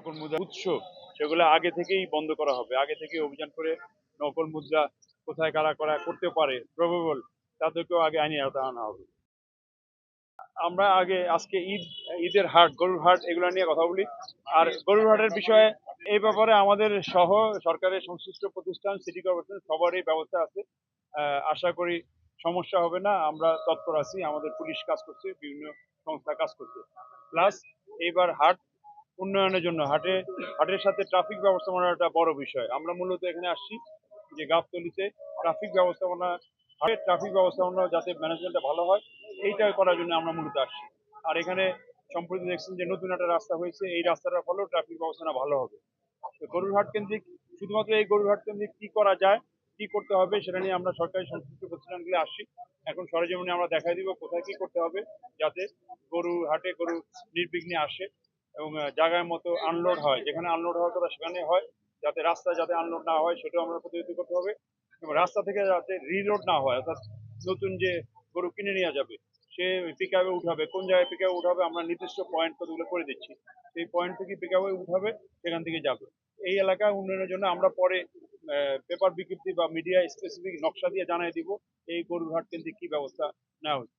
নকল মুদ্রা উৎস সেগুলো আগে থেকেই বন্ধ করা হবে, আগে থেকে অভিযান করে নকল মুদ্রা কোথায় কারা করা করতে পারে প্রবেবল তাদেরকেও আগে আইনি আওতায় আনা হবে। আমরা আজকে ঈদের হাট, গরুর হাট এগুলো নিয়ে কথা বলি। আর গরুর হাটের বিষয়ে এই ব্যাপারে আমাদের সহ সরকারের সংশ্লিষ্ট প্রতিষ্ঠান, সিটি কর্পোরেশন সবারই ব্যবস্থা আছে। আশা করি সমস্যা হবে না। আমরা তৎপর আছি, আমাদের পুলিশ কাজ করছে, বিভিন্ন সংস্থা কাজ করছে। প্লাস এইবার হাট উন্নয়নের জন্য হাটের সাথে ট্রাফিক ব্যবস্থাপনা একটা বড় বিষয়। আমরা মূলত এখানে আসছি যে গাবতলীতে ট্রাফিক ব্যবস্থাপনা যাতে ম্যানেজমেন্টটা ভালো হয় এইটা করার জন্য আমরা মূলত আসছি। আর এখানে সম্প্রতি দেখছেন যে নতুন একটা রাস্তা হয়েছে, এই রাস্তাটার ফলেও ট্রাফিক ব্যবস্থা ভালো হবে। তো গরুরহাট কেন্দ্রিক শুধুমাত্র এই গরুরহাট কেন্দ্রিক কি করা যায়, কি করতে হবে সেটা নিয়ে আমরা সরকারি সংশ্লিষ্ট প্রতিষ্ঠানগুলো আসছি। এখন সরেজমিনে আমরা দেখাই দিব কোথায় কি করতে হবে যাতে গরু নির্বিঘ্নে আসে এবং জায়গার মতো আনলোড হয়, যেখানে আনলোড হওয়ার কথা সেখানে হয়, যাতে রাস্তায় যাতে আনলোড না হয় সেটাও আমরা প্রতিরোধ করতে হবে এবং রাস্তা থেকে যাতে রিলোড না হয়, অর্থাৎ নতুন যে গরু কিনে নিয়ে যাবে সে পিক আপে উঠাবে, কোন জায়গায় পিক আপে উঠাবে আমরা নির্দিষ্ট পয়েন্ট কতগুলো করে দিচ্ছি, সেই পয়েন্ট থেকে পিক আপে উঠাবে, সেখান থেকে যাবে। এই এলাকা উন্নয়নের জন্য আমরা পরে পেপার বিজ্ঞপ্তি বা মিডিয়া স্পেসিফিক নকশা দিয়ে জানিয়ে দিব এই গরুর হাট কেন্দ্রিক কি ব্যবস্থা নেওয়া হচ্ছে।